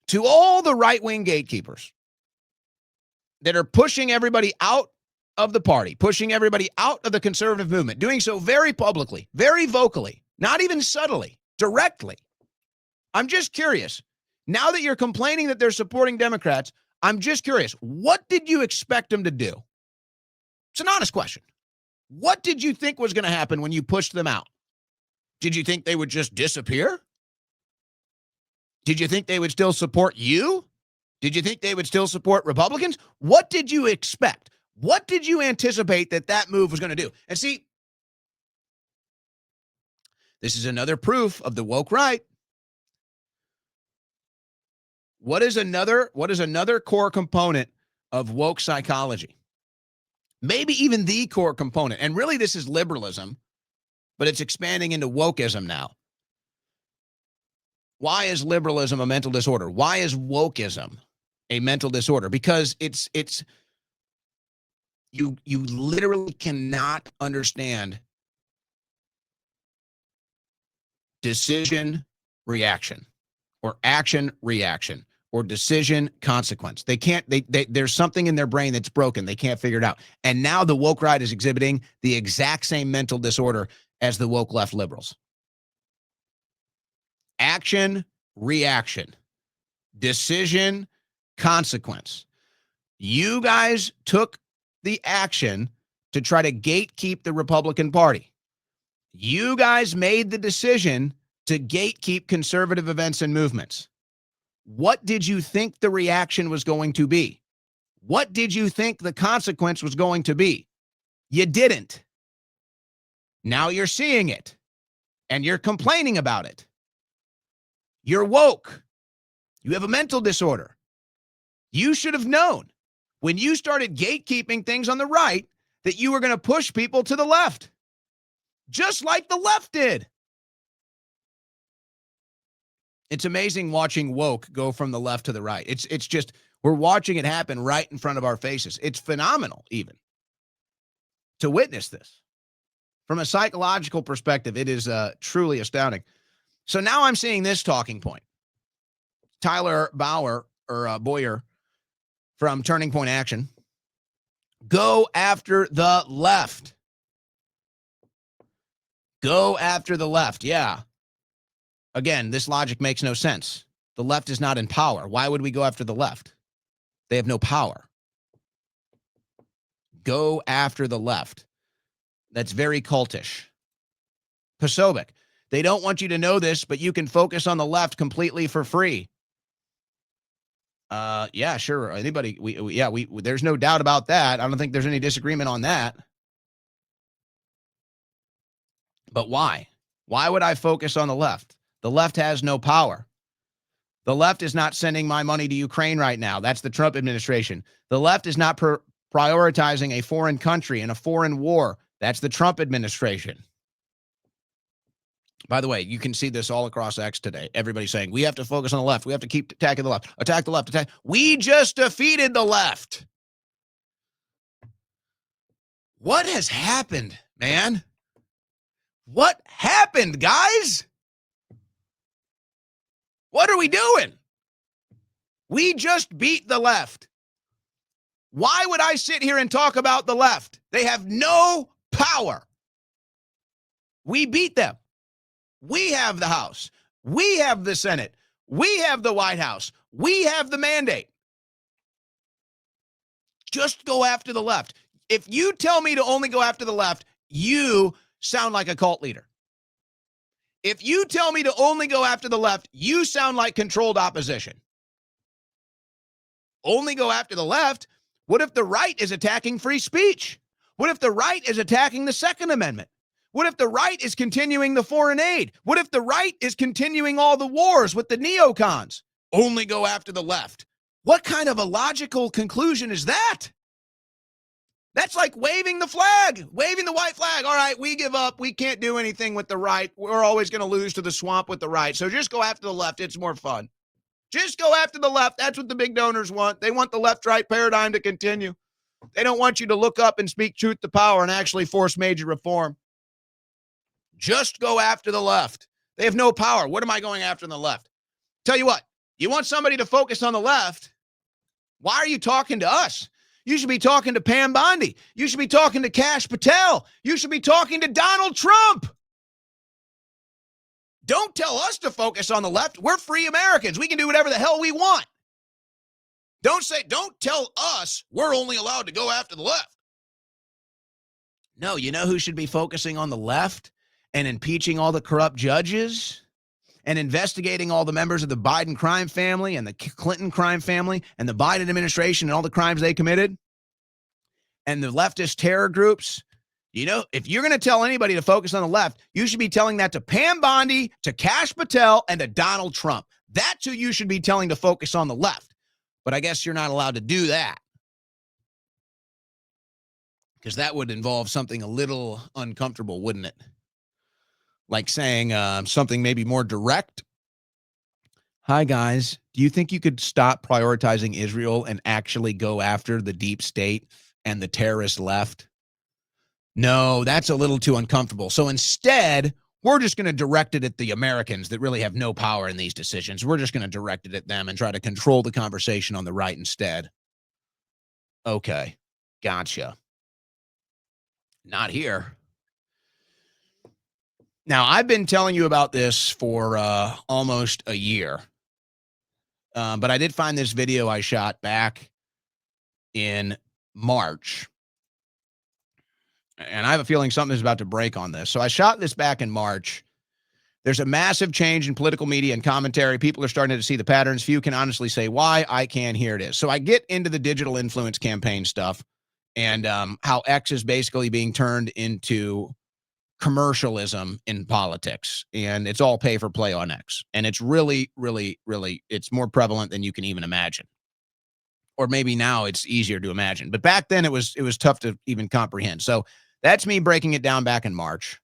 To all the right-wing gatekeepers that are pushing everybody out of the party, pushing everybody out of the conservative movement, doing so very publicly, very vocally, not even subtly, directly. I'm just curious. Now that you're complaining that they're supporting Democrats, I'm just curious. What did you expect them to do? It's an honest question. What did you think was going to happen when you pushed them out? Did you think they would just disappear? Did you think they would still support you? Did you think they would still support Republicans? What did you expect? What did you anticipate that move was going to do? And see, this is another proof of the woke right. What is another core component of woke psychology? Maybe even the core component. And really, this is liberalism, but it's expanding into wokeism now. Why is liberalism a mental disorder? Why is wokeism a mental disorder? Because you literally cannot understand decision reaction or action reaction or decision consequence. They can't, there's something in their brain that's broken. They can't figure it out. And now the woke right is exhibiting the exact same mental disorder as the woke left liberals. Action, reaction, decision, consequence. You guys took the action to try to gatekeep the Republican Party. You guys made the decision to gatekeep conservative events and movements. What did you think the reaction was going to be? What did you think the consequence was going to be? You didn't. Now you're seeing it, and you're complaining about it. You're woke. You have a mental disorder. You should have known when you started gatekeeping things on the right that you were going to push people to the left, just like the left did. It's amazing watching woke go from the left to the right. It's just, we're watching it happen right in front of our faces. It's phenomenal even to witness this. From a psychological perspective, it is truly astounding. So now I'm seeing this talking point. Tyler Boyer from Turning Point Action. Go after the left. Go after the left. Yeah. Again, this logic makes no sense. The left is not in power. Why would we go after the left? They have no power. Go after the left. That's very cultish. Posobiec. They don't want you to know this, but you can focus on the left completely for free. Yeah, sure. Anybody? There's no doubt about that. I don't think there's any disagreement on that. But why? Why would I focus on the left? The left has no power. The left is not sending my money to Ukraine right now. That's the Trump administration. The left is not prioritizing a foreign country and a foreign war. That's the Trump administration. By the way, you can see this all across X today. Everybody's saying, we have to focus on the left. We have to keep attacking the left. Attack the left. Attack. We just defeated the left. What has happened, man? What happened, guys? What are we doing? We just beat the left. Why would I sit here and talk about the left? They have no power. We beat them. We have the House. We have the Senate. We have the White House. We have the mandate. Just go after the left. If you tell me to only go after the left, you sound like a cult leader. If you tell me to only go after the left, you sound like controlled opposition. Only go after the left? What if the right is attacking free speech? What if the right is attacking the Second Amendment? What if the right is continuing the foreign aid? What if the right is continuing all the wars with the neocons? Only go after the left. What kind of a logical conclusion is that? That's like waving the flag, waving the white flag. All right, we give up. We can't do anything with the right. We're always going to lose to the swamp with the right. So just go after the left. It's more fun. Just go after the left. That's what the big donors want. They want the left-right paradigm to continue. They don't want you to look up and speak truth to power and actually force major reform. Just go after the left. They have no power. What am I going after on the left? Tell you what, You want somebody to focus on the left? Why are you talking to us? You should be talking to Pam Bondi. You should be talking to Kash Patel. You should be talking to Donald Trump. Don't tell us to focus on the left. We're free Americans. We can do whatever the hell we want. Don't tell us we're only allowed to go after the left. No, you know who should be focusing on the left and impeaching all the corrupt judges and investigating all the members of the Biden crime family and the Clinton crime family and the Biden administration and all the crimes they committed and the leftist terror groups? You know, if you're going to tell anybody to focus on the left, you should be telling that to Pam Bondi, to Kash Patel, and to Donald Trump. That's who you should be telling to focus on the left. But I guess you're not allowed to do that, because that would involve something a little uncomfortable, wouldn't it? Like saying something maybe more direct. Hi, guys. Do you think you could stop prioritizing Israel and actually go after the deep state and the terrorist left? No, that's a little too uncomfortable. So instead, we're just going to direct it at the Americans that really have no power in these decisions. We're just going to direct it at them and try to control the conversation on the right instead. Okay, gotcha. Not here. Now, I've been telling you about this for almost a year, but I did find this video I shot back in March, and I have a feeling something's about to break on this. So I shot this back in March. There's a massive change in political media and commentary. People are starting to see the patterns. Few can honestly say why. I can. Here it is. So I get into the digital influence campaign stuff and how X is basically being turned into commercialism in politics, and it's all pay for play on X. And it's really, really, really, it's more prevalent than you can even imagine. Or maybe now it's easier to imagine. But back then it was tough to even comprehend. So that's me breaking it down back in March.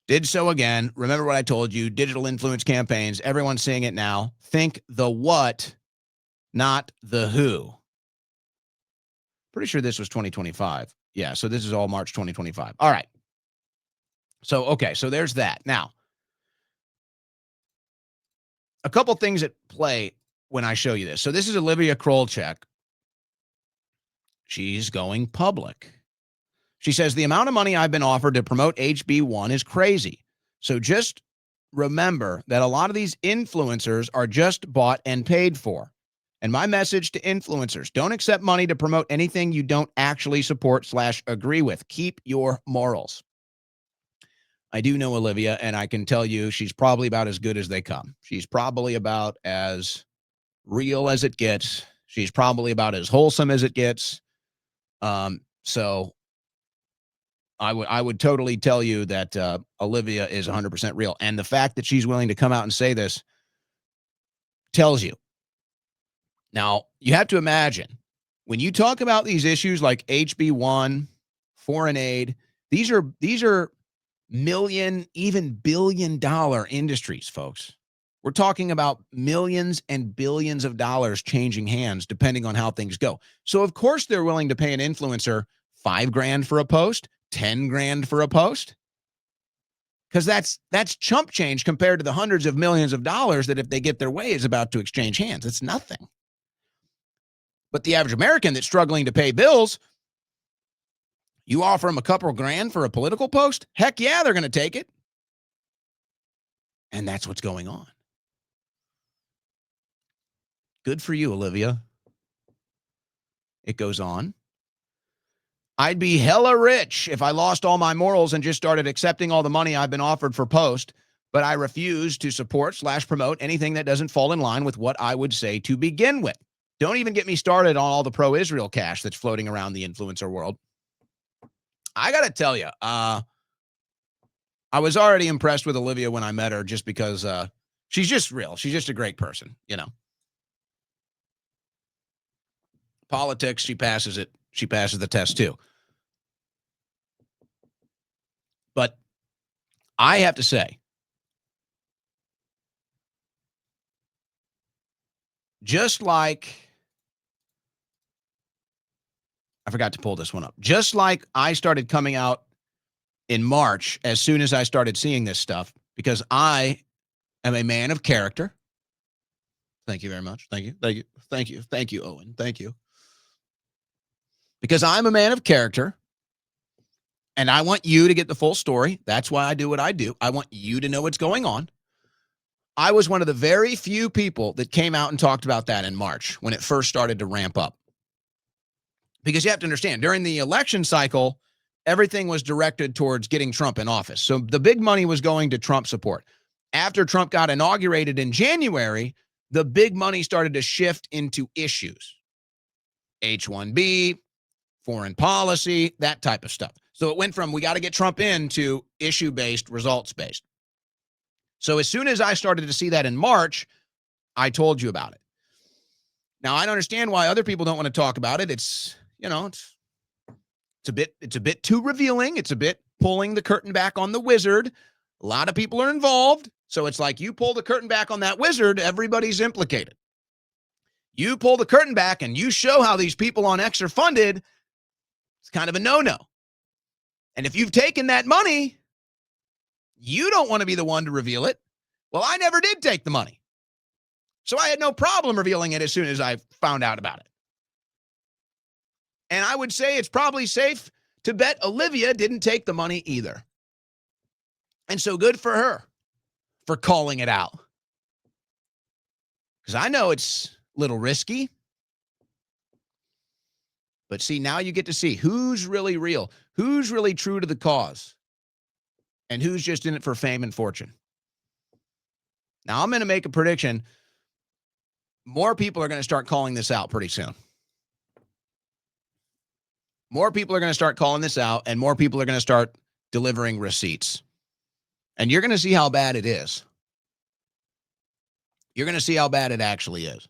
Did so again. Remember what I told you, digital influence campaigns, everyone's seeing it now. Think the what, not the who. Pretty sure this was 2025. Yeah, so this is all March 2025. All right. So, okay, so there's that. Now, a couple things at play when I show you this. So this is Olivia Krolchek. She's going public. She says, the amount of money I've been offered to promote HB1 is crazy. So just remember that a lot of these influencers are just bought and paid for. And my message to influencers, don't accept money to promote anything you don't actually support / agree with. Keep your morals. I do know Olivia, and I can tell you she's probably about as good as they come. She's probably about as real as it gets. She's probably about as wholesome as it gets. So I would totally tell you that Olivia is 100% real. And the fact that she's willing to come out and say this tells you. Now, you have to imagine, when you talk about these issues like HB1, foreign aid, these are million, even billion-dollar industries, folks. We're talking about millions and billions of dollars changing hands depending on how things go. So, of course, they're willing to pay an influencer $5,000 for a post, $10,000 for a post, because that's chump change compared to the hundreds of millions of dollars that, if they get their way, is about to exchange hands. It's nothing. But the average American that's struggling to pay bills, you offer them a couple grand for a political post? Heck yeah, they're going to take it. And that's what's going on. Good for you, Olivia. It goes on. I'd be hella rich if I lost all my morals and just started accepting all the money I've been offered for post, but I refuse to support / promote anything that doesn't fall in line with what I would say to begin with. Don't even get me started on all the pro-Israel cash that's floating around the influencer world. I got to tell you, I was already impressed with Olivia when I met her, just because she's just real. She's just a great person, you know. Politics, she passes it. She passes the test too. But I have to say, just like, I forgot to pull this one up. Just like I started coming out in March as soon as I started seeing this stuff, because I am a man of character. Thank you very much. Thank you. Thank you. Thank you. Thank you, Owen. Thank you. Because I'm a man of character and I want you to get the full story. That's why I do what I do. I want you to know what's going on. I was one of the very few people that came out and talked about that in March when it first started to ramp up. Because you have to understand, during the election cycle, everything was directed towards getting Trump in office. So the big money was going to Trump support. After Trump got inaugurated in January, the big money started to shift into issues. H-1B, foreign policy, that type of stuff. So it went from we got to get Trump in to issue-based, results-based. So as soon as I started to see that in March, I told you about it. Now, I don't understand why other people don't want to talk about it. It's, you know, it's a bit too revealing. It's a bit pulling the curtain back on the wizard. A lot of people are involved. So it's like you pull the curtain back on that wizard, everybody's implicated. You pull the curtain back and you show how these people on X are funded, it's kind of a no-no. And if you've taken that money, you don't want to be the one to reveal it. Well, I never did take the money. So I had no problem revealing it as soon as I found out about it. And I would say it's probably safe to bet Olivia didn't take the money either. And so good for her for calling it out. Because I know it's a little risky. But see, now you get to see who's really real, who's really true to the cause, and who's just in it for fame and fortune. Now, I'm going to make a prediction. More people are going to start calling this out pretty soon. More people are going to start calling this out, and more people are going to start delivering receipts. And you're going to see how bad it is. You're going to see how bad it actually is.